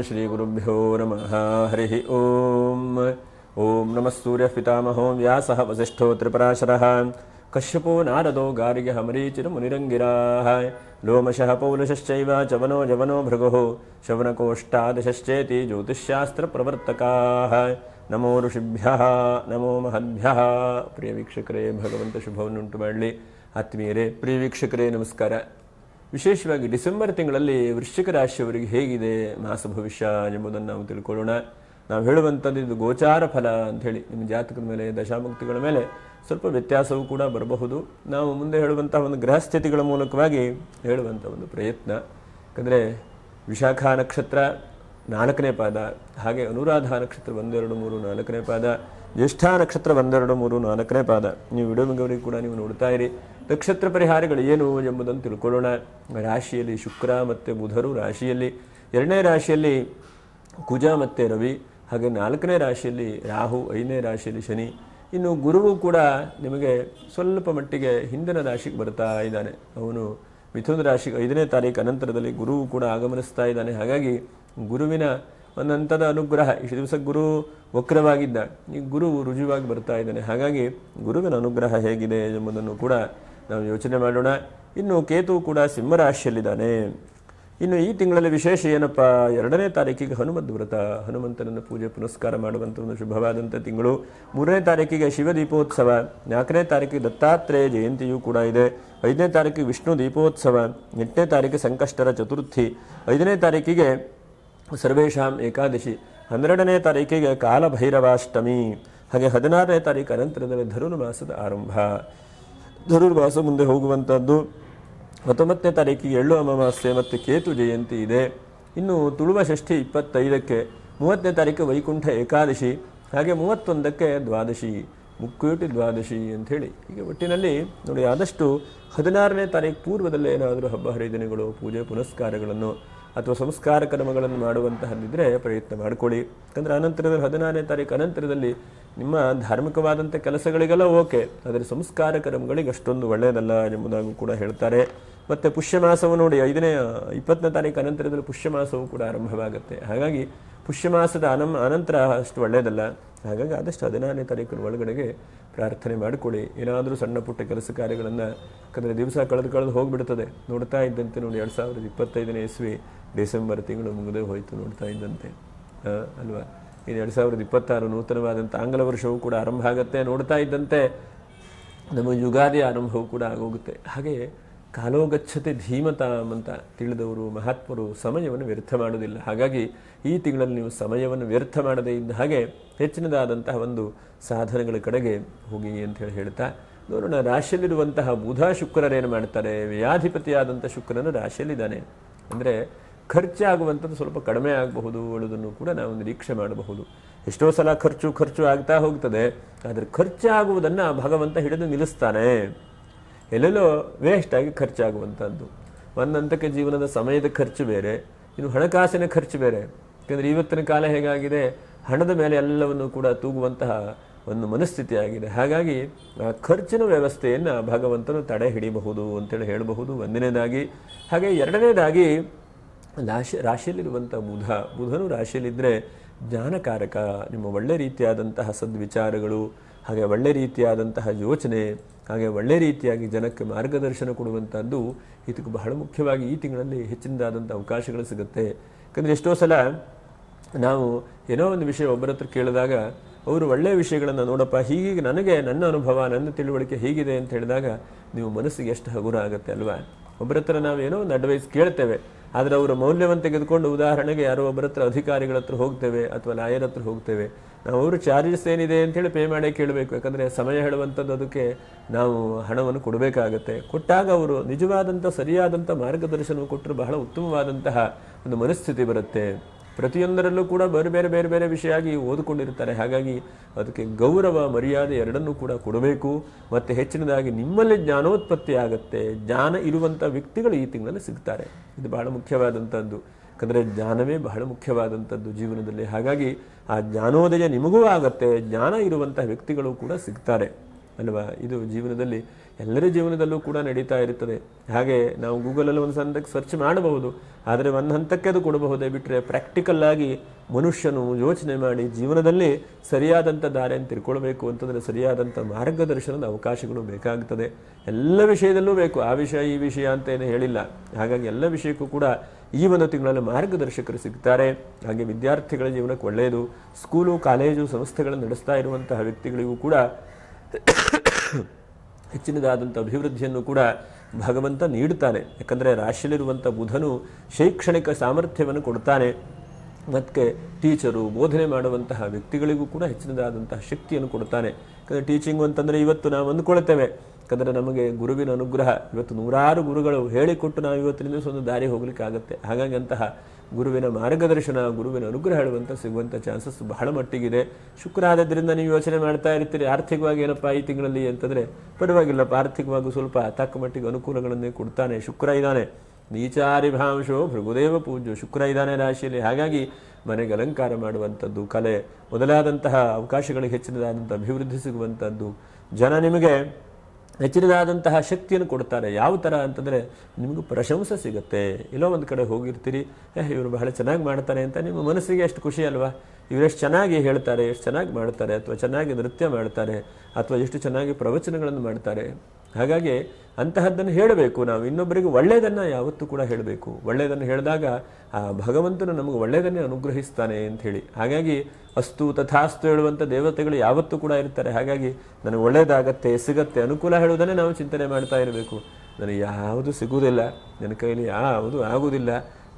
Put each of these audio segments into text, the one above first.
श्रीगुरुभ्यो नमः हरिः ओम ओम नमः सूर्यः पितामहो व्यासः वसिष्ठो त्रिपराशरः कश्यपो नारदो गार्ग्यः मरीचिर्मुनिरङ्गिराः लोमशः पौलशश्चैव चवनो जवनो भृगुः शवनकोष्ठादशश्चेति ज्योतिष्शास्त्रप्रवर्तकाः नमो ಋಷಿಭ್ಯಃ ನಮೋ ಮಹದ್ಭ್ಯಃ. ಪ್ರಿಯ ವೀಕ್ಷಕರೇ, ಭಗವಂತ ಶುಭವನ್ನುಂಟು ಮಾಡಲಿ. ಆತ್ಮೀಯರೇ, ಪ್ರಿಯ ವೀಕ್ಷಕರೇ ನಮಸ್ಕಾರ. ವಿಶೇಷವಾಗಿ ಡಿಸೆಂಬರ್ ತಿಂಗಳಲ್ಲಿ ವೃಶ್ಚಿಕ ರಾಶಿಯವರಿಗೆ ಹೇಗಿದೆ ಮಾಸ ಭವಿಷ್ಯ ಎಂಬುದನ್ನು ನಾವು ತಿಳ್ಕೊಳ್ಳೋಣ. ನಾವು ಹೇಳುವಂಥದ್ದು ಇದು ಗೋಚಾರ ಫಲ ಅಂಥೇಳಿ, ನಿಮ್ಮ ಜಾತಕದ ಮೇಲೆ ದಶಾಮುಕ್ತಿಗಳ ಮೇಲೆ ಸ್ವಲ್ಪ ವ್ಯತ್ಯಾಸವೂ ಕೂಡ ಬರಬಹುದು. ನಾವು ಮುಂದೆ ಹೇಳುವಂಥ ಒಂದು ಗ್ರಹಸ್ಥಿತಿಗಳ ಮೂಲಕವಾಗಿ ಹೇಳುವಂಥ ಒಂದು ಪ್ರಯತ್ನ. ಯಾಕಂದರೆ ವಿಶಾಖ ನಕ್ಷತ್ರ 4ನೇ ಪಾದ, ಹಾಗೆ ಅನುರಾಧ ನಕ್ಷತ್ರ 1, 2, 3, 4ನೇ ಪಾದ, ಜ್ಯೇಷ್ಠ ನಕ್ಷತ್ರ 1, 2, 3, 4ನೇ ಪಾದ. ನೀವು ವಿಡಿಯೋ ಮುಗಿಯವರಿಗೆ ಕೂಡ ನೀವು ನೋಡ್ತಾ ಇರಿ. ನಕ್ಷತ್ರ ಪರಿಹಾರಗಳು ಏನು ಎಂಬುದನ್ನು ತಿಳ್ಕೊಳ್ಳೋಣ. ರಾಶಿಯಲ್ಲಿ ಶುಕ್ರ ಮತ್ತು ಬುಧರು, ರಾಶಿಯಲ್ಲಿ 2ನೇ ರಾಶಿಯಲ್ಲಿ ಕುಜ ಮತ್ತು ರವಿ, ಹಾಗೆ 4ನೇ ರಾಶಿಯಲ್ಲಿ ರಾಹು, 5ನೇ ರಾಶಿಯಲ್ಲಿ ಶನಿ. ಇನ್ನು ಗುರುವು ಕೂಡ ನಿಮಗೆ ಸ್ವಲ್ಪ ಮಟ್ಟಿಗೆ ಹಿಂದಿನ ರಾಶಿಗೆ ಬರ್ತಾ ಇದ್ದಾನೆ. ಅವನು ಮಿಥುನ ರಾಶಿಗೆ 5ನೇ ತಾರೀಕು ಅನಂತರದಲ್ಲಿ ಗುರುವು ಕೂಡ ಆಗಮನಿಸ್ತಾ ಇದ್ದಾನೆ. ಹಾಗಾಗಿ ಗುರುವಿನ ಒಂದು ಹಂತದ ಅನುಗ್ರಹ. ಇಷ್ಟು ದಿವಸ ಗುರು ವಕ್ರವಾಗಿದ್ದ, ಈ ಗುರು ರುಜುವಾಗಿ ಬರ್ತಾ ಇದ್ದಾನೆ. ಹಾಗಾಗಿ ಗುರುವಿನ ಅನುಗ್ರಹ ಹೇಗಿದೆ ಎಂಬುದನ್ನು ಕೂಡ ನಾವು ಯೋಚನೆ ಮಾಡೋಣ. ಇನ್ನು ಕೇತು ಕೂಡ ಸಿಂಹರಾಶಿಯಲ್ಲಿದ್ದಾನೆ. ಇನ್ನು ಈ ತಿಂಗಳಲ್ಲಿ ವಿಶೇಷ ಏನಪ್ಪ, 2ನೇ ತಾರೀಕಿಗೆ ಹನುಮದ್ ವ್ರತ, ಹನುಮಂತನನ್ನು ಪೂಜೆ ಪುನಸ್ಕಾರ ಮಾಡುವಂಥ ಒಂದು ಶುಭವಾದಂಥ ತಿಂಗಳು. 3ನೇ ತಾರೀಕಿಗೆ ಶಿವ ದೀಪೋತ್ಸವ, 4ನೇ ತಾರೀಕಿಗೆ ದತ್ತಾತ್ರೇಯ ಜಯಂತಿಯೂ ಕೂಡ ಇದೆ. 5ನೇ ತಾರೀಕಿಗೆ ವಿಷ್ಣು ದೀಪೋತ್ಸವ, 8ನೇ ತಾರೀಕಿಗೆ ಸಂಕಷ್ಟರ ಚತುರ್ಥಿ, 5ನೇ ತಾರೀಕಿಗೆ ಸರ್ವೇಶಾಂ ಏಕಾದಶಿ, 12ನೇ ತಾರೀಕಿಗೆ ಕಾಲಭೈರವಾಷ್ಟಮಿ, ಹಾಗೆ 16ನೇ ತಾರೀಕು ಅನಂತರದಲ್ಲಿ ಧನುರ್ಮಾಸದ ಆರಂಭ. ಧನುರ್ಮಾಸ ಮುಂದೆ ಹೋಗುವಂಥದ್ದು. 19ನೇ ತಾರೀಕಿಗೆ ಎಳ್ಳು ಅಮಾವಾಸ್ಯೆ ಮತ್ತು ಕೇತು ಜಯಂತಿ ಇದೆ. ಇನ್ನು ತುಳುವ ಷಷ್ಠಿ 25ಕ್ಕೆ, 30ನೇ ತಾರೀಕು ವೈಕುಂಠ ಏಕಾದಶಿ, ಹಾಗೆ 31ಕ್ಕೆ ದ್ವಾದಶಿ, ಮುಕ್ಕೋಟಿ ದ್ವಾದಶಿ ಅಂಥೇಳಿ. ಹೀಗೆ ಒಟ್ಟಿನಲ್ಲಿ ನೋಡಿ, ಆದಷ್ಟು 16ನೇ ತಾರೀಕು ಪೂರ್ವದಲ್ಲೇ ಏನಾದರೂ ಹಬ್ಬ ಹರಿದಿನಗಳು, ಪೂಜೆ ಪುನಸ್ಕಾರಗಳನ್ನು ಅಥವಾ ಸಂಸ್ಕಾರ ಕರ್ಮಗಳನ್ನು ಮಾಡುವಂತಹದ್ದಿದ್ರೆ ಪ್ರಯತ್ನ ಮಾಡಿಕೊಳ್ಳಿ. ಯಾಕಂದರೆ ಅನಂತರದಲ್ಲಿ 16ನೇ ತಾರೀಕು ಅನಂತರದಲ್ಲಿ ನಿಮ್ಮ ಧಾರ್ಮಿಕವಾದಂಥ ಕೆಲಸಗಳಿಗೆಲ್ಲ ಓಕೆ, ಆದರೆ ಸಂಸ್ಕಾರ ಕರ್ಮಗಳಿಗೆ ಅಷ್ಟೊಂದು ಒಳ್ಳೆಯದಲ್ಲ ಎಂಬುದಾಗೂ ಕೂಡ ಹೇಳ್ತಾರೆ. ಮತ್ತು ಪುಷ್ಯಮಾಸವು ನೋಡಿ 20ನೇ ತಾರೀಕು ಅನಂತರದಲ್ಲಿ ಪುಷ್ಯಮಾಸವು ಕೂಡ ಆರಂಭವಾಗುತ್ತೆ. ಹಾಗಾಗಿ ಪುಷ್ಯಮಾಸದ ಅನಂತರ ಅಷ್ಟು ಒಳ್ಳೆಯದಲ್ಲ. ಹಾಗಾಗಿ ಆದಷ್ಟು 16ನೇ ತಾರೀಕಿನ ಒಳಗಡೆಗೆ ಪ್ರಾರ್ಥನೆ ಮಾಡಿಕೊಳ್ಳಿ. ಏನಾದರೂ ಸಣ್ಣ ಪುಟ್ಟ ಕೆಲಸ ಕಾರ್ಯಗಳನ್ನು, ಯಾಕಂದರೆ ದಿವಸ ಕಳೆದು ಹೋಗಿಬಿಡ್ತದೆ. ನೋಡ್ತಾ ಇದ್ದಂತೆ ನೋಡಿ 2025ನೇ ಇಸ್ವಿ ಡಿಸೆಂಬರ್ ತಿಂಗಳು ಮುಗಿದೇ ಹೋಯಿತು ನೋಡ್ತಾ ಇದ್ದಂತೆ, ಅಲ್ವಾ? ಇನ್ನು 2026 ನೂತನವಾದಂಥ ಆಂಗ್ಲ ವರ್ಷವೂ ಕೂಡ ಆರಂಭ ಆಗುತ್ತೆ. ನೋಡ್ತಾ ಇದ್ದಂತೆ ನಮ್ಮ ಯುಗಾದಿ ಆರಂಭವೂ ಕೂಡ ಆಗೋಗುತ್ತೆ. ಹಾಗೆ ಕಾಲೋಗಚ್ಚತೆ ಧೀಮತಾಂ ಅಂತ ತಿಳಿದವರು ಮಹಾತ್ಮರು ಸಮಯವನ್ನು ವ್ಯರ್ಥ ಮಾಡೋದಿಲ್ಲ. ಹಾಗಾಗಿ ಈ ತಿಂಗಳಲ್ಲಿ ನೀವು ಸಮಯವನ್ನು ವ್ಯರ್ಥ ಮಾಡದೇ ಇದ್ದ ಹಾಗೆ ಹೆಚ್ಚಿನದಾದಂತಹ ಒಂದು ಸಾಧನೆಗಳ ಕಡೆಗೆ ಹೋಗಿ ಅಂತ ಹೇಳ್ತಾ ನೋಡೋಣ. ರಾಶಿಯಲ್ಲಿರುವಂತಹ ಬುಧ ಶುಕ್ರರೇನು ಮಾಡ್ತಾರೆ, ವ್ಯಾಧಿಪತಿಯಾದಂಥ ಶುಕ್ರನು ರಾಶಿಯಲ್ಲಿದ್ದಾನೆ. ಅಂದರೆ ಖರ್ಚಾಗುವಂಥದ್ದು ಸ್ವಲ್ಪ ಕಡಿಮೆ ಆಗಬಹುದು ಅನ್ನೋದನ್ನು ಕೂಡ ನಾವು ನಿರೀಕ್ಷೆ ಮಾಡಬಹುದು. ಎಷ್ಟೋ ಸಲ ಖರ್ಚು ಆಗ್ತಾ ಹೋಗ್ತದೆ, ಆದರೆ ಖರ್ಚಾಗುವುದನ್ನು ಭಗವಂತ ಹಿಡಿದು ನಿಲ್ಲಿಸ್ತಾನೆ. ಎಲ್ಲೆಲ್ಲೋ ವೇಸ್ಟ್ ಆಗಿ ಖರ್ಚಾಗುವಂಥದ್ದು. ಒಂದಂತಕ್ಕೆ ಜೀವನದ ಸಮಯದ ಖರ್ಚು ಬೇರೆ, ಇನ್ನು ಹಣಕಾಸಿನ ಖರ್ಚು ಬೇರೆ. ಯಾಕೆಂದರೆ ಇವತ್ತಿನ ಕಾಲ ಹೇಗಾಗಿದೆ, ಹಣದ ಮೇಲೆ ಎಲ್ಲವನ್ನು ಕೂಡ ತೂಗುವಂತಹ ಒಂದು ಮನಸ್ಥಿತಿ ಆಗಿದೆ. ಹಾಗಾಗಿ ಆ ಖರ್ಚಿನ ವ್ಯವಸ್ಥೆಯನ್ನು ಭಗವಂತನು ತಡೆ ಹಿಡಿಯಬಹುದು ಅಂತೇಳಿ ಹೇಳಬಹುದು, ಒಂದನೇದಾಗಿ. ಹಾಗೆ ಎರಡನೇದಾಗಿ ರಾಶಿಯಲ್ಲಿರುವಂಥ ಬುಧನು ರಾಶಿಯಲ್ಲಿದ್ದರೆ ಜ್ಞಾನಕಾರಕ. ನಿಮ್ಮ ಒಳ್ಳೆ ರೀತಿಯಾದಂತಹ ಸದ್ವಿಚಾರಗಳು, ಹಾಗೆ ಒಳ್ಳೆ ರೀತಿಯಾದಂತಹ ಯೋಚನೆ, ಹಾಗೆ ಒಳ್ಳೆ ರೀತಿಯಾಗಿ ಜನಕ್ಕೆ ಮಾರ್ಗದರ್ಶನ ಕೊಡುವಂಥದ್ದು ಇದಕ್ಕೆ ಬಹಳ ಮುಖ್ಯವಾಗಿ ಈ ತಿಂಗಳಲ್ಲಿ ಹೆಚ್ಚಿನದಾದಂಥ ಅವಕಾಶಗಳು ಸಿಗುತ್ತೆ. ಯಾಕಂದರೆ ಎಷ್ಟೋ ಸಲ ನಾವು ಏನೋ ಒಂದು ವಿಷಯ ಒಬ್ಬರ ಹತ್ರ ಕೇಳಿದಾಗ ಅವರು ಒಳ್ಳೆಯ ವಿಷಯಗಳನ್ನು, ನೋಡಪ್ಪ ಹೀಗೆ ನನಗೆ ನನ್ನ ಅನುಭವ, ನನ್ನ ತಿಳುವಳಿಕೆ ಹೀಗಿದೆ ಅಂತ ಹೇಳಿದಾಗ ನೀವು ಮನಸ್ಸಿಗೆ ಎಷ್ಟು ಹಗುರ ಆಗುತ್ತೆ ಅಲ್ವಾ? ಒಬ್ಬರ ಹತ್ರ ನಾವು ಏನೋ ಒಂದು ಅಡ್ವೈಸ್ ಕೇಳ್ತೇವೆ, ಆದರೆ ಅವರ ಮೌಲ್ಯವನ್ನು ತೆಗೆದುಕೊಂಡು ಉದಾಹರಣೆಗೆ ಯಾರೋ ಒಬ್ಬರ ಹತ್ರ ಅಧಿಕಾರಿಗಳ ಹತ್ರ ಹೋಗ್ತೇವೆ ಅಥವಾ ಲಾಯರ್ ಹತ್ರ ಹೋಗ್ತೇವೆ. ನಾವು ಅವರು ಚಾರ್ಜಸ್ ಏನಿದೆ ಅಂತೇಳಿ ಪೇ ಮಾಡೇ ಕೇಳಬೇಕು. ಯಾಕಂದರೆ ಸಮಯ ಹೇಳುವಂಥದ್ದು, ಅದಕ್ಕೆ ನಾವು ಹಣವನ್ನು ಕೊಡಬೇಕಾಗತ್ತೆ. ಕೊಟ್ಟಾಗ ಅವರು ನಿಜವಾದಂಥ ಸರಿಯಾದಂಥ ಮಾರ್ಗದರ್ಶನ ಕೊಟ್ಟರು ಬಹಳ ಉತ್ತಮವಾದಂತಹ ಒಂದು ಮನಸ್ಥಿತಿ ಬರುತ್ತೆ. ಪ್ರತಿಯೊಂದರಲ್ಲೂ ಕೂಡ ಬೇರೆ ಬೇರೆ ವಿಷಯ ಆಗಿ ಓದಿಕೊಂಡಿರ್ತಾರೆ. ಹಾಗಾಗಿ ಅದಕ್ಕೆ ಗೌರವ, ಮರ್ಯಾದೆ ಎರಡನ್ನೂ ಕೂಡ ಕೊಡಬೇಕು. ಮತ್ತು ಹೆಚ್ಚಿನದಾಗಿ ನಿಮ್ಮಲ್ಲಿ ಜ್ಞಾನೋತ್ಪತ್ತಿ ಆಗುತ್ತೆ. ಜ್ಞಾನ ಇರುವಂಥ ವ್ಯಕ್ತಿಗಳು ಈ ತಿಂಗಳಲ್ಲಿ ಸಿಗ್ತಾರೆ. ಇದು ಬಹಳ ಮುಖ್ಯವಾದಂಥದ್ದು. ಯಾಕಂದರೆ ಜ್ಞಾನವೇ ಬಹಳ ಮುಖ್ಯವಾದಂಥದ್ದು ಜೀವನದಲ್ಲಿ. ಹಾಗಾಗಿ ಆ ಜ್ಞಾನೋದಯ ನಿಮಗೂ ಆಗತ್ತೆ. ಜ್ಞಾನ ಇರುವಂತಹ ವ್ಯಕ್ತಿಗಳು ಕೂಡ ಸಿಗ್ತಾರೆ. ಅಲ್ವಾ? ಇದು ಜೀವನದಲ್ಲಿ ಎಲ್ಲರ ಜೀವನದಲ್ಲೂ ಕೂಡ ನಡೀತಾ ಇರುತ್ತದೆ. ಹಾಗೆ ನಾವು ಗೂಗಲಲ್ಲಿ ಒಂದು ಹಂತಕ್ಕೆ ಸರ್ಚ್ ಮಾಡಬಹುದು, ಆದರೆ ಒಂದು ಹಂತಕ್ಕೆ ಅದು ಕೊಡಬಹುದೇ ಬಿಟ್ಟರೆ ಪ್ರಾಕ್ಟಿಕಲ್ ಆಗಿ ಮನುಷ್ಯನು ಯೋಚನೆ ಮಾಡಿ ಜೀವನದಲ್ಲಿ ಸರಿಯಾದಂಥ ದಾರಿಯನ್ನು ತಿಳ್ಕೊಳ್ಬೇಕು ಅಂತಂದರೆ ಸರಿಯಾದಂಥ ಮಾರ್ಗದರ್ಶನದ ಅವಕಾಶಗಳು ಬೇಕಾಗ್ತದೆ. ಎಲ್ಲ ವಿಷಯದಲ್ಲೂ ಬೇಕು, ಆ ವಿಷಯ ಈ ವಿಷಯ ಅಂತ ಏನು ಹೇಳಿಲ್ಲ. ಹಾಗಾಗಿ ಎಲ್ಲ ವಿಷಯಕ್ಕೂ ಕೂಡ ಈ ಒಂದು ತಿಂಗಳಲ್ಲಿ ಮಾರ್ಗದರ್ಶಕರು ಸಿಗ್ತಾರೆ. ಹಾಗೆ ವಿದ್ಯಾರ್ಥಿಗಳ ಜೀವನಕ್ಕೆ ಒಳ್ಳೆಯದು. ಸ್ಕೂಲು, ಕಾಲೇಜು, ಸಂಸ್ಥೆಗಳನ್ನು ನಡೆಸ್ತಾ ಇರುವಂತಹ ವ್ಯಕ್ತಿಗಳಿಗೂ ಕೂಡ ಹೆಚ್ಚಿನದಾದಂಥ ಅಭಿವೃದ್ಧಿಯನ್ನು ಕೂಡ ಭಗವಂತ ನೀಡುತ್ತಾನೆ. ಯಾಕಂದರೆ ರಾಶಿಯಲ್ಲಿರುವಂಥ ಬುಧನು ಶೈಕ್ಷಣಿಕ ಸಾಮರ್ಥ್ಯವನ್ನು ಕೊಡ್ತಾನೆ. ಮತ್ತು ಟೀಚರು, ಬೋಧನೆ ಮಾಡುವಂತಹ ವ್ಯಕ್ತಿಗಳಿಗೂ ಕೂಡ ಹೆಚ್ಚಿನದಾದಂತಹ ಶಕ್ತಿಯನ್ನು ಕೊಡ್ತಾನೆ. ಯಾಕಂದರೆ ಟೀಚಿಂಗು ಅಂತಂದರೆ ಇವತ್ತು ನಾವು ಅಂದುಕೊಳ್ತೇವೆ, ಯಾಕಂದರೆ ನಮಗೆ ಗುರುವಿನ ಅನುಗ್ರಹ ಇವತ್ತು ನೂರಾರು ಗುರುಗಳು ಹೇಳಿಕೊಟ್ಟು ನಾವು ಇವತ್ತಿನಿಂದ ಒಂದು ದಾರಿ ಹೋಗ್ಲಿಕ್ಕೆ ಆಗುತ್ತೆ. ಹಾಗಾಗಿ ಅಂತಹ ಗುರುವಿನ ಮಾರ್ಗದರ್ಶನ, ಗುರುವಿನ ಅನುಗ್ರಹ ಹೇಳುವಂಥ ಸಿಗುವಂಥ ಚಾನ್ಸಸ್ ಬಹಳ ಮಟ್ಟಿಗಿದೆ. ಶುಕ್ರ ಆದದ್ದರಿಂದ ನೀವು ಯೋಚನೆ ಮಾಡ್ತಾ ಇರ್ತೀರಿ, ಆರ್ಥಿಕವಾಗಿ ಏನಪ್ಪ ಈ ತಿಂಗಳಲ್ಲಿ ಅಂತಂದರೆ ಪರವಾಗಿಲ್ಲಪ್ಪ, ಆರ್ಥಿಕವಾಗಿ ಸ್ವಲ್ಪ ತಕ್ಕ ಮಟ್ಟಿಗೆ ಅನುಕೂಲಗಳನ್ನೇ ಕೊಡ್ತಾನೆ. ಶುಕ್ರ ಇದ್ದಾನೆ, ನೀಚಾರಿಭಾಂಶೋ ಭೃಗುದೇವ ಪೂಜ್ಯೋ, ಶುಕ್ರ ಇದ್ದಾನೆ ರಾಶಿಯಲ್ಲಿ. ಹಾಗಾಗಿ ಮನೆಗೆ ಅಲಂಕಾರ ಮಾಡುವಂಥದ್ದು, ಕಲೆ ಮೊದಲಾದಂತಹ ಅವಕಾಶಗಳಿಗೆ ಹೆಚ್ಚಿನದಾದಂಥ ಅಭಿವೃದ್ಧಿ ಸಿಗುವಂಥದ್ದು, ಜನ ನಿಮಗೆ ಹೆಚ್ಚಿನದಾದಂತಹ ಶಕ್ತಿಯನ್ನು ಕೊಡ್ತಾರೆ. ಯಾವ ಥರ ಅಂತಂದರೆ ನಿಮಗೂ ಪ್ರಶಂಸೆ ಸಿಗುತ್ತೆ. ಎಲ್ಲೋ ಒಂದು ಕಡೆ ಹೋಗಿರ್ತೀರಿ, ಇವರು ಬಹಳ ಚೆನ್ನಾಗಿ ಮಾಡ್ತಾರೆ ಅಂತ ನಿಮ್ಮ ಮನಸ್ಸಿಗೆ ಎಷ್ಟು ಖುಷಿ ಅಲ್ವಾ? ಇವರೆಷ್ಟು ಚೆನ್ನಾಗಿ ಹೇಳ್ತಾರೆ, ಎಷ್ಟು ಚೆನ್ನಾಗಿ ಮಾಡ್ತಾರೆ, ಅಥವಾ ಚೆನ್ನಾಗಿ ನೃತ್ಯ ಮಾಡ್ತಾರೆ, ಅಥವಾ ಎಷ್ಟು ಚೆನ್ನಾಗಿ ಪ್ರವಚನಗಳನ್ನು ಮಾಡ್ತಾರೆ. ಹಾಗಾಗಿ ಅಂತಹದ್ದನ್ನು ಹೇಳಬೇಕು. ನಾವು ಇನ್ನೊಬ್ಬರಿಗೆ ಒಳ್ಳೆಯದನ್ನು ಯಾವತ್ತೂ ಕೂಡ ಹೇಳಬೇಕು. ಒಳ್ಳೆಯದನ್ನು ಹೇಳಿದಾಗ ಆ ಭಗವಂತನು ನಮಗೆ ಒಳ್ಳೆಯದನ್ನೇ ಅನುಗ್ರಹಿಸ್ತಾನೆ ಅಂತ ಹೇಳಿ. ಹಾಗಾಗಿ ಅಸ್ತು ತಥಾಸ್ತು ಹೇಳುವಂಥ ದೇವತೆಗಳು ಯಾವತ್ತೂ ಕೂಡ ಇರ್ತಾರೆ. ಹಾಗಾಗಿ ನನಗೆ ಒಳ್ಳೆಯದಾಗತ್ತೆ, ಸಿಗತ್ತೆ, ಅನುಕೂಲ ಹೇಳುವುದನ್ನೇ ನಾವು ಚಿಂತನೆ ಮಾಡ್ತಾ ಇರಬೇಕು. ನನಗೆ ಯಾವುದು ಸಿಗುವುದಿಲ್ಲ, ನನ್ನ ಕೈಲಿ ಯಾವುದು ಆಗುವುದಿಲ್ಲ,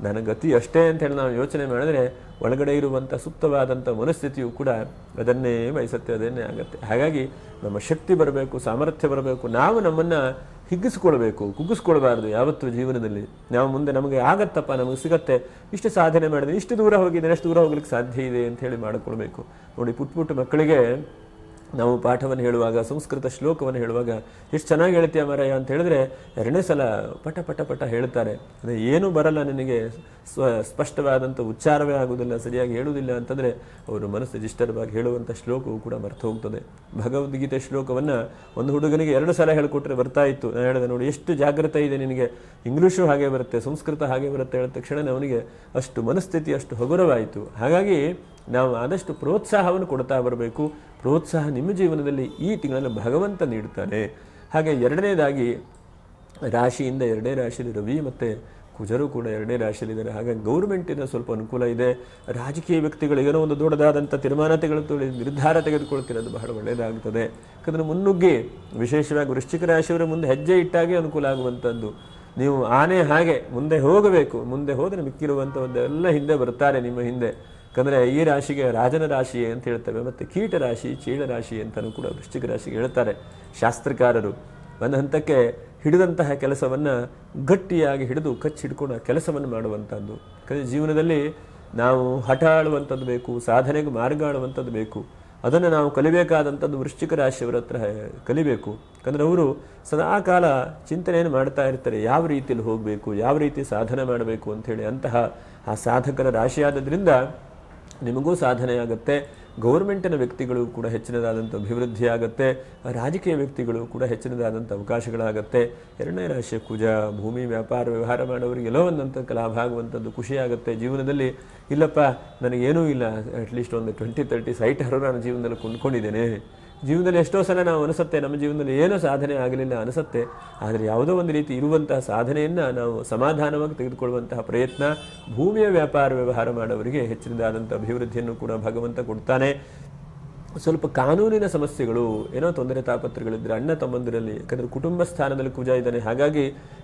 ನನ್ನ ಗತಿ ಅಷ್ಟೇ ಅಂತ ಹೇಳಿ ನಾವು ಯೋಚನೆ ಮಾಡಿದ್ರೆ ಒಳಗಡೆ ಇರುವಂಥ ಸುಪ್ತವಾದಂಥ ಮನಸ್ಥಿತಿಯು ಕೂಡ ಅದನ್ನೇ ಬಯಸುತ್ತೆ, ಅದನ್ನೇ ಆಗುತ್ತೆ. ಹಾಗಾಗಿ ನಮ್ಮ ಶಕ್ತಿ ಬರಬೇಕು, ಸಾಮರ್ಥ್ಯ ಬರಬೇಕು. ನಾವು ನಮ್ಮನ್ನು ಹಿಗ್ಗಿಸ್ಕೊಳ್ಬೇಕು, ಕುಗ್ಗಿಸ್ಕೊಳ್ಬಾರ್ದು ಯಾವತ್ತೂ ಜೀವನದಲ್ಲಿ. ನಾವು ಮುಂದೆ ನಮಗೆ ಆಗತ್ತಪ್ಪ, ನಮಗೆ ಸಿಗತ್ತೆ, ಇಷ್ಟು ಸಾಧನೆ ಮಾಡಿದ್ರೆ, ಇಷ್ಟು ದೂರ ಹೋಗಿದ್ದೇನೆ, ಎಷ್ಟು ದೂರ ಹೋಗ್ಲಿಕ್ಕೆ ಸಾಧ್ಯ ಇದೆ ಅಂತ ಹೇಳಿ ಮಾಡಿಕೊಳ್ಬೇಕು. ನೋಡಿ, ಪುಟ್ಟ ಮಕ್ಕಳಿಗೆ ನಾವು ಪಾಠವನ್ನು ಹೇಳುವಾಗ, ಸಂಸ್ಕೃತ ಶ್ಲೋಕವನ್ನು ಹೇಳುವಾಗ ಎಷ್ಟು ಚೆನ್ನಾಗಿ ಹೇಳ್ತೀಯ ಮಾರಾಯ ಅಂತ ಹೇಳಿದ್ರೆ ಎರಡನೇ ಸಲ ಪಟ ಪಟ ಪಟ ಹೇಳ್ತಾರೆ. ಅದೇ ಏನೂ ಬರಲ್ಲ, ನಿನಗೆ ಸ್ಪಷ್ಟವಾದಂಥ ಉಚ್ಚಾರವೇ ಆಗುವುದಿಲ್ಲ, ಸರಿಯಾಗಿ ಹೇಳುವುದಿಲ್ಲ ಅಂತಂದರೆ ಅವರು ಮನಸ್ಸು ಡಿಸ್ಟರ್ಬ್ ಆಗಿ ಹೇಳುವಂಥ ಶ್ಲೋಕವು ಕೂಡ ಮರ್ತು ಹೋಗ್ತದೆ. ಭಗವದ್ಗೀತೆ ಶ್ಲೋಕವನ್ನು ಒಂದು ಹುಡುಗನಿಗೆ 2 ಸಲ ಹೇಳಿಕೊಟ್ರೆ ಬರ್ತಾ ಇತ್ತು. ನಾನು ಹೇಳಿದೆ, ನೋಡಿ ಎಷ್ಟು ಜಾಗೃತ ಇದೆ ನಿನಗೆ, ಇಂಗ್ಲೀಷು ಹಾಗೆ ಬರುತ್ತೆ, ಸಂಸ್ಕೃತ ಹಾಗೆ ಬರುತ್ತೆ ಹೇಳಿದ ತಕ್ಷಣ ಅವನಿಗೆ ಅಷ್ಟು ಮನಸ್ಥಿತಿ ಅಷ್ಟು ಹಗುರವಾಯಿತು. ಹಾಗಾಗಿ ನಾವು ಆದಷ್ಟು ಪ್ರೋತ್ಸಾಹವನ್ನು ಕೊಡ್ತಾ ಬರಬೇಕು. ಪ್ರೋತ್ಸಾಹ ನಿಮ್ಮ ಜೀವನದಲ್ಲಿ ಈ ತಿಂಗಳಲ್ಲಿ ಭಗವಂತ ನೀಡುತ್ತಾನೆ. ಹಾಗೆ ಎರಡನೇದಾಗಿ ರಾಶಿಯಿಂದ 2ನೇ ರಾಶಿಯಲ್ಲಿ ರವಿ ಮತ್ತು ಕುಜರು ಕೂಡ 2ನೇ ರಾಶಿಯಲ್ಲಿದ್ದಾರೆ. ಹಾಗಾಗಿ ಗೌರ್ಮೆಂಟಿನ ಸ್ವಲ್ಪ ಅನುಕೂಲ ಇದೆ. ರಾಜಕೀಯ ವ್ಯಕ್ತಿಗಳು ಏನೋ ಒಂದು ದೊಡ್ಡದಾದಂಥ ನಿರ್ಧಾರ ತೆಗೆದುಕೊಳ್ತಿರೋದು ಬಹಳ ಒಳ್ಳೆಯದಾಗುತ್ತದೆ. ಯಾಕಂದರೆ ಮುನ್ನುಗ್ಗಿ ವಿಶೇಷವಾಗಿ ವೃಶ್ಚಿಕ ರಾಶಿಯವರ ಮುಂದೆ ಹೆಜ್ಜೆ ಇಟ್ಟಾಗೆ ಅನುಕೂಲ ಆಗುವಂಥದ್ದು. ನೀವು ಆನೆ ಹಾಗೆ ಮುಂದೆ ಹೋಗಬೇಕು, ಮುಂದೆ ಹೋದರೆ ಮಿಕ್ಕಿರುವಂಥದ್ದೆಲ್ಲ ಹಿಂದೆ ಬರ್ತಾರೆ ನಿಮ್ಮ ಹಿಂದೆ. ಯಾಕಂದರೆ ಈ ರಾಶಿಗೆ ರಾಜನ ರಾಶಿ ಅಂತ ಹೇಳ್ತೇವೆ, ಮತ್ತು ಕೀಟ ರಾಶಿ, ಚೀಳ ರಾಶಿ ಅಂತಲೂ ಕೂಡ ವೃಶ್ಚಿಕ ರಾಶಿಗೆ ಹೇಳ್ತಾರೆ ಶಾಸ್ತ್ರಕಾರರು. ಒಂದು ಹಂತಕ್ಕೆ ಹಿಡಿದಂತಹ ಕೆಲಸವನ್ನು ಗಟ್ಟಿಯಾಗಿ ಹಿಡಿದು ಕಚ್ಚಿಡ್ಕೊಂಡು ಕೆಲಸವನ್ನು ಮಾಡುವಂಥದ್ದು. ಯಾಕಂದರೆ ಜೀವನದಲ್ಲಿ ನಾವು ಹಠ ಆಳುವಂಥದ್ದು ಬೇಕು, ಸಾಧನೆಗೆ ಮಾರ್ಗ ಆಳುವಂಥದ್ದು ಬೇಕು. ಅದನ್ನು ನಾವು ಕಲಿಬೇಕಾದಂಥದ್ದು ವೃಶ್ಚಿಕ ರಾಶಿಯವರ ಹತ್ರ ಕಲಿಬೇಕು. ಯಾಕಂದರೆ ಅವರು ಸದಾಕಾಲ ಚಿಂತನೆಯನ್ನು ಮಾಡ್ತಾ ಇರ್ತಾರೆ, ಯಾವ ರೀತಿಯಲ್ಲಿ ಹೋಗಬೇಕು, ಯಾವ ರೀತಿ ಸಾಧನೆ ಮಾಡಬೇಕು ಅಂಥೇಳಿ. ಅಂತಹ ಆ ಸಾಧಕರ ರಾಶಿಯಾದ್ದರಿಂದ ನಿಮಗೂ ಸಾಧನೆ ಆಗುತ್ತೆ. ಗೌರ್ಮೆಂಟಿನ ವ್ಯಕ್ತಿಗಳು ಕೂಡ ಹೆಚ್ಚಿನದಾದಂಥ ಅಭಿವೃದ್ಧಿ ಆಗುತ್ತೆ. ರಾಜಕೀಯ ವ್ಯಕ್ತಿಗಳು ಕೂಡ ಹೆಚ್ಚಿನದಾದಂಥ ಅವಕಾಶಗಳಾಗುತ್ತೆ. 2ನೇ ರಾಶಿಯ ಕುಜ, ಭೂಮಿ ವ್ಯಾಪಾರ ವ್ಯವಹಾರ ಮಾಡೋರಿಗೆ ಎಲ್ಲೋ ಒಂದಂಥ ಲಾಭ ಆಗುವಂಥದ್ದು ಖುಷಿಯಾಗುತ್ತೆ. ಜೀವನದಲ್ಲಿ ಇಲ್ಲಪ್ಪ ನನಗೇನೂ ಇಲ್ಲ, ಅಟ್ಲೀಸ್ಟ್ ಒಂದು 20-30 ಸೈಟ್ ನಾನು ಜೀವನದಲ್ಲಿ ಕೊಂಡ್ಕೊಂಡಿದ್ದೇನೆ. ಜೀವನದಲ್ಲಿ ಎಷ್ಟೋ ಸಲ ನಾವು ಅನಿಸುತ್ತೆ ನಮ್ಮ ಜೀವನದಲ್ಲಿ ಏನೋ ಸಾಧನೆ ಆಗಲಿಲ್ಲ ಅನಿಸುತ್ತೆ. ಆದರೆ ಯಾವುದೋ ಒಂದು ರೀತಿ ಇರುವಂತಹ ಸಾಧನೆಯನ್ನು ನಾವು ಸಮಾಧಾನವಾಗಿ ತೆಗೆದುಕೊಳ್ಳುವಂತಹ ಪ್ರಯತ್ನ. ಭೂಮಿಯ ವ್ಯಾಪಾರ ವ್ಯವಹಾರ ಮಾಡೋವರಿಗೆ ಹೆಚ್ಚಿನದಾದಂಥ ಅಭಿವೃದ್ಧಿಯನ್ನು ಕೂಡ ಭಗವಂತ ಕೊಡ್ತಾನೆ. ಸ್ವಲ್ಪ ಕಾನೂನಿನ ಸಮಸ್ಯೆಗಳು, ಏನೋ ತೊಂದರೆ ತಾಪತ್ರಗಳಿದ್ದರೆ ಅಣ್ಣ ತಮ್ಮಂದಿರಲ್ಲಿ, ಯಾಕಂದರೆ ಕುಟುಂಬ ಸ್ಥಾನದಲ್ಲಿ ಕುಜ ಇದ್ದಾನೆ. ಹಾಗಾಗಿ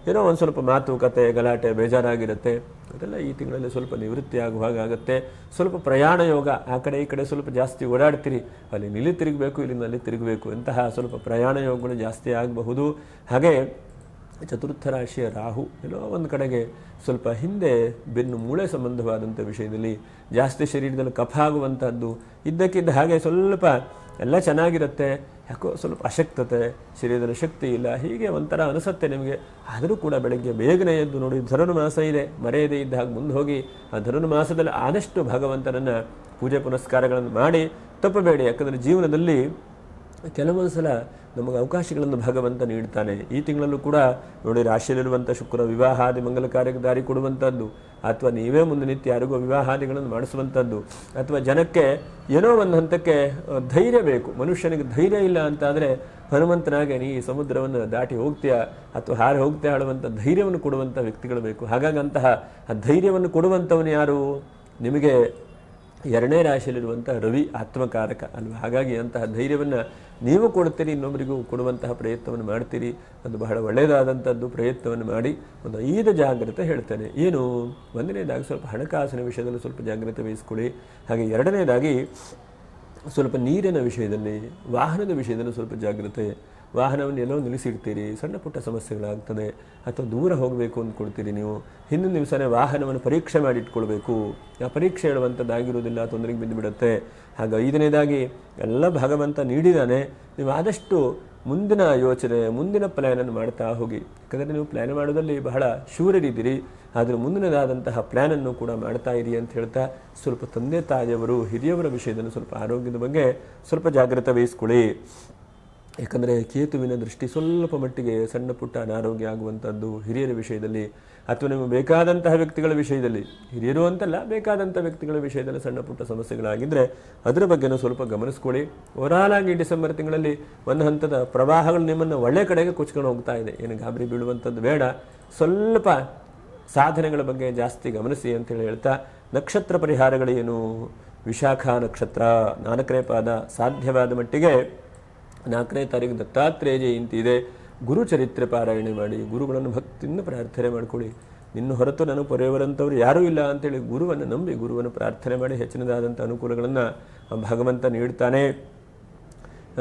ಏನೋ ಒಂದು ಸ್ವಲ್ಪ ಮಾತುಕತೆ, ಗಲಾಟೆ, ಬೇಜಾರಾಗಿರುತ್ತೆ. ಅದೆಲ್ಲ ಈ ತಿಂಗಳಲ್ಲಿ ಸ್ವಲ್ಪ ನಿವೃತ್ತಿ ಆಗುವಾಗ ಆಗುತ್ತೆ. ಸ್ವಲ್ಪ ಪ್ರಯಾಣ ಯೋಗ, ಆ ಕಡೆ ಈ ಕಡೆ ಸ್ವಲ್ಪ ಜಾಸ್ತಿ ಓಡಾಡ್ತೀರಿ, ಅಲ್ಲಿ ಇಲ್ಲಿ ತಿರುಗಬೇಕು, ಇಲ್ಲಿನಲ್ಲಿ ತಿರುಗಬೇಕು, ಇಂತಹ ಸ್ವಲ್ಪ ಪ್ರಯಾಣ ಯೋಗಗಳು ಜಾಸ್ತಿ ಆಗಬಹುದು. ಹಾಗೆ ಚತುರ್ಥ ರಾಶಿಯ ರಾಹು ಎಲ್ಲೋ ಒಂದು ಕಡೆಗೆ ಸ್ವಲ್ಪ ಹಿಂದೆ ಬೆನ್ನು ಮೂಳೆ ಸಂಬಂಧವಾದಂಥ ವಿಷಯದಲ್ಲಿ ಜಾಸ್ತಿ ಶರೀರದಲ್ಲಿ ಕಫ ಆಗುವಂಥದ್ದು ಇದ್ದಕ್ಕಿದ್ದ ಹಾಗೆ ಸ್ವಲ್ಪ ಎಲ್ಲ ಚೆನ್ನಾಗಿರುತ್ತೆ, ಯಾಕೋ ಸ್ವಲ್ಪ ಅಶಕ್ತತೆ, ಶರೀರದಲ್ಲಿ ಶಕ್ತಿ ಇಲ್ಲ, ಹೀಗೆ ಒಂಥರ ಅನಿಸುತ್ತೆ ನಿಮಗೆ. ಆದರೂ ಕೂಡ ಬೆಳಗ್ಗೆ ಬೇಗನೆ ಎದ್ದು ನೋಡಿ, ಧನುರ್ಮಾಸ ಇದೆ, ಮರೆಯದೇ ಇದ್ದ ಹಾಗೆ ಮುಂದೆ ಹೋಗಿ ಆ ಧನುರ್ಮಾಸದಲ್ಲಿ ಆದಷ್ಟು ಭಗವಂತನನ್ನು ಪೂಜೆ ಪುನಸ್ಕಾರಗಳನ್ನು ಮಾಡಿ ತಪ್ಪಬೇಡಿ. ಯಾಕಂದರೆ ಜೀವನದಲ್ಲಿ ಕೆಲವೊಂದು ಸಲ ನಮಗೆ ಅವಕಾಶಗಳನ್ನು ಭಗವಂತ ನೀಡ್ತಾನೆ. ಈ ತಿಂಗಳಲ್ಲೂ ಕೂಡ ನೋಡಿ, ರಾಶಿಯಲ್ಲಿರುವಂಥ ಶುಕ್ರ ವಿವಾಹಾದಿ ಮಂಗಲ ಕಾರ್ಯಕ್ಕೆ ದಾರಿ ಕೊಡುವಂಥದ್ದು, ಅಥವಾ ನೀವೇ ಮುಂದೆ ನಿತ್ಯ ಯಾರಿಗೋ ವಿವಾಹಾದಿಗಳನ್ನು ಮಾಡಿಸುವಂಥದ್ದು, ಅಥವಾ ಜನಕ್ಕೆ ಏನೋ ಒಂದು ಹಂತಕ್ಕೆ ಧೈರ್ಯ ಬೇಕು. ಮನುಷ್ಯನಿಗೆ ಧೈರ್ಯ ಇಲ್ಲ ಅಂತಾದರೆ ಹನುಮಂತನಾಗೆ ನೀ ಸಮುದ್ರವನ್ನು ದಾಟಿ ಹೋಗ್ತೀಯಾ ಅಥವಾ ಹಾರಿ ಹೋಗ್ತೀಯ ಆಡುವಂಥ ಧೈರ್ಯವನ್ನು ಕೊಡುವಂಥ ವ್ಯಕ್ತಿಗಳು ಬೇಕು. ಹಾಗಾಗಿ ಅಂತಹ ಆ ಧೈರ್ಯವನ್ನು ಕೊಡುವಂಥವನು ಯಾರು? ನಿಮಗೆ 2ನೇ ರಾಶಿಯಲ್ಲಿರುವಂಥ ರವಿ ಆತ್ಮಕಾರಕ ಅಲ್ವಾ. ಹಾಗಾಗಿ ಅಂತಹ ಧೈರ್ಯವನ್ನು ನೀವು ಕೊಡ್ತೀರಿ, ಇನ್ನೊಬ್ಬರಿಗೂ ಕೊಡುವಂತಹ ಪ್ರಯತ್ನವನ್ನು ಮಾಡ್ತೀರಿ. ಅದು ಬಹಳ ಒಳ್ಳೆಯದಾದಂಥದ್ದು. ಪ್ರಯತ್ನವನ್ನು ಮಾಡಿ ಒಂದು 5 ಜಾಗ್ರತೆ ಹೇಳ್ತೇನೆ. ಏನು? 1ನೇದಾಗಿ ಸ್ವಲ್ಪ ಹಣಕಾಸಿನ ವಿಷಯದಲ್ಲಿ ಸ್ವಲ್ಪ ಜಾಗ್ರತೆ ವಹಿಸ್ಕೊಳ್ಳಿ. ಹಾಗೆ 2ನೇದಾಗಿ ಸ್ವಲ್ಪ ನೀರಿನ ವಿಷಯದಲ್ಲಿ, ವಾಹನದ ವಿಷಯದಲ್ಲಿ ಸ್ವಲ್ಪ ಜಾಗ್ರತೆ. ವಾಹನವನ್ನು ಎಲ್ಲೋ ನಿಲ್ಲಿಸಿರ್ತೀರಿ, ಸಣ್ಣ ಪುಟ್ಟ ಸಮಸ್ಯೆಗಳಾಗ್ತದೆ. ಅಥವಾ ದೂರ ಹೋಗಬೇಕು ಅಂದ್ಕೊಳ್ತೀರಿ ನೀವು, ಹಿಂದಿನ ದಿವಸನೇ ವಾಹನವನ್ನು ಪರೀಕ್ಷೆ ಮಾಡಿ ಇಟ್ಕೊಳ್ಬೇಕು. ಆ ಪರೀಕ್ಷೆ ಹೇಳುವಂಥದ್ದಾಗಿರೋದಿಲ್ಲ, ತೊಂದರೆಗೆ ಬಿದ್ದುಬಿಡುತ್ತೆ. ಹಾಗೆ 5ನೇದಾಗಿ ಎಲ್ಲ ಭಗವಂತ ನೀಡಿದಾನೆ, ನೀವು ಆದಷ್ಟು ಮುಂದಿನ ಯೋಚನೆ, ಮುಂದಿನ ಪ್ಲ್ಯಾನನ್ನು ಮಾಡ್ತಾ ಹೋಗಿ. ಯಾಕಂದರೆ ನೀವು ಪ್ಲ್ಯಾನ್ ಮಾಡೋದಲ್ಲಿ ಬಹಳ ಶೂರರಿದ್ದೀರಿ, ಆದರೆ ಮುಂದಿನದಾದಂತಹ ಪ್ಲ್ಯಾನನ್ನು ಕೂಡ ಮಾಡ್ತಾ ಇರಿ ಅಂತ ಹೇಳ್ತಾ, ಸ್ವಲ್ಪ ತಂದೆ ತಾಯಿಯವರು ಹಿರಿಯವರ ವಿಷಯದಲ್ಲಿ ಸ್ವಲ್ಪ ಆರೋಗ್ಯದ ಬಗ್ಗೆ ಸ್ವಲ್ಪ ಜಾಗ್ರತೆ ವಹಿಸ್ಕೊಳ್ಳಿ. ಯಾಕಂದರೆ ಕೇತುವಿನ ದೃಷ್ಟಿ ಸ್ವಲ್ಪ ಮಟ್ಟಿಗೆ ಸಣ್ಣ ಪುಟ್ಟ ಅನಾರೋಗ್ಯ ಆಗುವಂಥದ್ದು ಹಿರಿಯರ ವಿಷಯದಲ್ಲಿ, ಅಥವಾ ನಿಮಗೆ ಬೇಕಾದಂತಹ ವ್ಯಕ್ತಿಗಳ ವಿಷಯದಲ್ಲಿ, ಹಿರಿಯರು ಅಂತಲ್ಲ ಬೇಕಾದಂಥ ವ್ಯಕ್ತಿಗಳ ವಿಷಯದಲ್ಲಿ ಸಣ್ಣ ಪುಟ್ಟ ಸಮಸ್ಯೆಗಳಾಗಿದ್ದರೆ ಅದರ ಬಗ್ಗೆನೂ ಸ್ವಲ್ಪ ಗಮನಿಸ್ಕೊಳ್ಳಿ. ಓವರಾಲ್ ಆಗಿ ಡಿಸೆಂಬರ್ ತಿಂಗಳಲ್ಲಿ ಒಂದು ಹಂತದ ಪ್ರವಾಹಗಳು ನಿಮ್ಮನ್ನು ಒಳ್ಳೆ ಕಡೆಗೆ ಕೊಚ್ಕೊಂಡು ಹೋಗ್ತಾ ಇದೆ. ಏನು ಗಾಬರಿ ಬೀಳುವಂಥದ್ದು ಬೇಡ. ಸ್ವಲ್ಪ ಸಾಧನೆಗಳ ಬಗ್ಗೆ ಜಾಸ್ತಿ ಗಮನಿಸಿ ಅಂತೇಳಿ ಹೇಳ್ತಾ, ನಕ್ಷತ್ರ ಪರಿಹಾರಗಳೇನು? ವಿಶಾಖ ನಕ್ಷತ್ರ 4ನೇ ಪಾದ, ಸಾಧ್ಯವಾದ ಮಟ್ಟಿಗೆ 4ನೇ ತಾರೀಕು ದತ್ತಾತ್ರೇಯ ಜಯಂತಿ ಇದೆ. ಗುರುಚರಿತ್ರೆ ಪಾರಾಯಣೆ ಮಾಡಿ, ಗುರುಗಳನ್ನು ಭಕ್ತಿಯಿಂದ ಪ್ರಾರ್ಥನೆ ಮಾಡ್ಕೊಳ್ಳಿ. ನಿನ್ನ ಹೊರತು ನನಗೆ ಪೊರೆಯವರಂಥವ್ರು ಯಾರೂ ಇಲ್ಲ ಅಂತೇಳಿ ಗುರುವನ್ನು ನಂಬಿ ಗುರುವನ್ನು ಪ್ರಾರ್ಥನೆ ಮಾಡಿ ಹೆಚ್ಚಿನದಾದಂಥ ಅನುಕೂಲಗಳನ್ನು ಭಗವಂತ ನೀಡ್ತಾನೆ.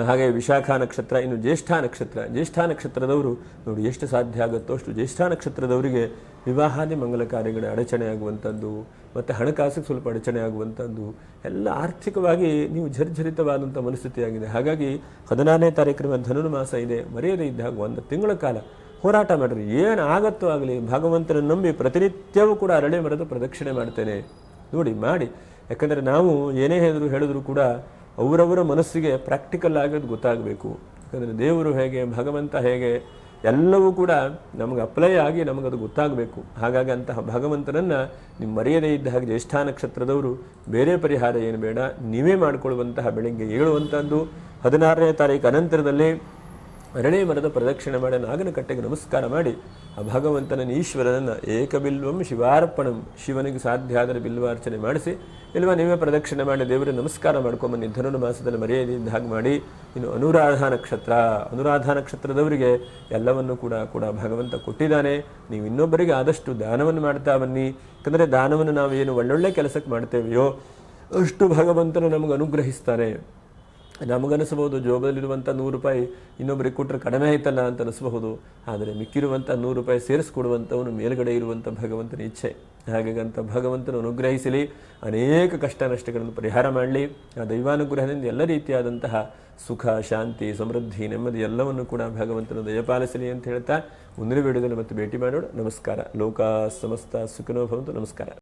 ಹಾಗೆ ವಿಶಾಖ ನಕ್ಷತ್ರ. ಇನ್ನು ಜ್ಯೇಷ್ಠ ನಕ್ಷತ್ರ. ಜ್ಯೇಷ್ಠ ನಕ್ಷತ್ರದವರು ನೋಡಿ, ಎಷ್ಟು ಸಾಧ್ಯ ಆಗುತ್ತೋ ಅಷ್ಟು ಜ್ಯೇಷ್ಠ ನಕ್ಷತ್ರದವರಿಗೆ ವಿವಾಹಾದಿ ಮಂಗಲ ಕಾರ್ಯಗಳ ಅಡಚಣೆ ಆಗುವಂಥದ್ದು, ಮತ್ತು ಹಣಕಾಸಿಗೆ ಸ್ವಲ್ಪ ಅಡಚಣೆ ಆಗುವಂಥದ್ದು, ಎಲ್ಲ ಆರ್ಥಿಕವಾಗಿ ನೀವು ಜರ್ಜರಿತವಾದಂಥ ಮನಸ್ಥಿತಿಯಾಗಿದೆ. ಹಾಗಾಗಿ 14ನೇ ತಾರೀಕಿನ ಧನುರ್ಮಾಸ ಇದೆ. ಮರೆಯದೇ ಇದ್ದಾಗ 1 ತಿಂಗಳ ಕಾಲ ಹೋರಾಟ ಮಾಡಿರಿ. ಏನು ಆಗತ್ತೋ ಆಗಲಿ, ಭಗವಂತನ ನಂಬಿ ಪ್ರತಿನಿತ್ಯವೂ ಕೂಡ ಅರಳೆ ಮರದ ಪ್ರದಕ್ಷಿಣೆ ಮಾಡ್ತೇನೆ ನೋಡಿ, ಮಾಡಿ. ಯಾಕಂದರೆ ನಾವು ಏನೇ ಹೇಳಿದ್ರು ಕೂಡ ಅವರವರ ಮನಸ್ಸಿಗೆ ಪ್ರಾಕ್ಟಿಕಲ್ ಆಗೋದು ಗೊತ್ತಾಗಬೇಕು. ಯಾಕಂದರೆ ದೇವರು ಹೇಗೆ, ಭಗವಂತ ಹೇಗೆ, ಎಲ್ಲವೂ ಕೂಡ ನಮಗೆ ಅಪ್ಲೈ ಆಗಿ ನಮಗದು ಗೊತ್ತಾಗಬೇಕು. ಹಾಗಾಗಿ ಅಂತಹ ಭಗವಂತನನ್ನು ನೀವು ಮರೆಯದೇ ಇದ್ದ ಹಾಗೆ ಜ್ಯೇಷ್ಠ ನಕ್ಷತ್ರದವರು ಬೇರೆ ಪರಿಹಾರ ಏನು ಬೇಡ, ನೀವೇ ಮಾಡಿಕೊಳ್ಳುವಂತಹ ಬೆಳಗ್ಗೆ ಏಳುವಂಥದ್ದು. 16ನೇ ತಾರೀಕು ಅನಂತರದಲ್ಲಿ ಅರಳೆ ಮರದ ಪ್ರದಕ್ಷಿಣೆ ಮಾಡಿ ನಾಗನ ಕಟ್ಟೆಗೆ ನಮಸ್ಕಾರ ಮಾಡಿ ಆ ಭಗವಂತನ ಈಶ್ವರನನ್ನು ಏಕಬಿಲ್ವಂ ಶಿವಾರ್ಪಣಂ, ಶಿವನಿಗೆ ಸಾಧ್ಯ ಆದರೆ ಬಿಲ್ವಾರ್ಚನೆ ಮಾಡಿಸಿ, ಇಲ್ವಾ ನೀವೇ ಪ್ರದಕ್ಷಿಣೆ ಮಾಡಿ ದೇವರ ನಮಸ್ಕಾರ ಮಾಡ್ಕೊಂಬನ್ನಿ. ಧನುರ್ಮಾಸದಲ್ಲಿ ಮರ್ಯಾದೆಯಿಂದ ಹಾಗೆ ಮಾಡಿ. ಇನ್ನು ಅನುರಾಧ ನಕ್ಷತ್ರ. ಅನುರಾಧ ನಕ್ಷತ್ರದವರಿಗೆ ಎಲ್ಲವನ್ನು ಕೂಡ ಭಗವಂತ ಕೊಟ್ಟಿದ್ದಾನೆ. ನೀವು ಇನ್ನೊಬ್ಬರಿಗೆ ಆದಷ್ಟು ದಾನವನ್ನು ಮಾಡ್ತಾ ಬನ್ನಿ. ಯಾಕಂದರೆ ದಾನವನ್ನು ನಾವು ಏನು ಒಳ್ಳೊಳ್ಳೆ ಕೆಲಸಕ್ಕೆ ಮಾಡ್ತೇವೆಯೋ ಅಷ್ಟು ಭಗವಂತನು ನಮಗೆ ಅನುಗ್ರಹಿಸ್ತಾನೆ. ನಮಗನಿಸಬಹುದು ಜೋಬದಲ್ಲಿರುವಂಥ 100 ರೂಪಾಯಿ ಇನ್ನೊಬ್ಬರಿಗೆ ಕೊಟ್ಟರೆ ಕಡಿಮೆ ಆಯ್ತಲ್ಲ ಅಂತ ಅನಿಸಬಹುದು. ಆದರೆ ಮಿಕ್ಕಿರುವಂಥ 100 ರೂಪಾಯಿ ಸೇರಿಸ್ಕೊಡುವಂಥವನು ಮೇಲ್ಗಡೆ ಇರುವಂಥ ಭಗವಂತನ ಇಚ್ಛೆ. ಹಾಗಾಗಂತ ಭಗವಂತನು ಅನುಗ್ರಹಿಸಲಿ, ಅನೇಕ ಕಷ್ಟ ನಷ್ಟಗಳನ್ನು ಪರಿಹಾರ ಮಾಡಲಿ. ಆ ದೈವಾನುಗ್ರಹದಿಂದ ಎಲ್ಲ ರೀತಿಯಾದಂತಹ ಸುಖ, ಶಾಂತಿ, ಸಮೃದ್ಧಿ, ನೆಮ್ಮದಿ ಎಲ್ಲವನ್ನು ಕೂಡ ಭಗವಂತನು ದಯಪಾಲಿಸಲಿ ಅಂತ ಹೇಳ್ತಾ ಮುಂದಿನ ವಿಡಿಯೋದಲ್ಲಿ ಮತ್ತೆ ಭೇಟಿ ಮಾಡೋಣ. ನಮಸ್ಕಾರ. ಲೋಕ ಸಮಸ್ತ ಸುಖಿನೋ ಭವಂತು. ನಮಸ್ಕಾರ.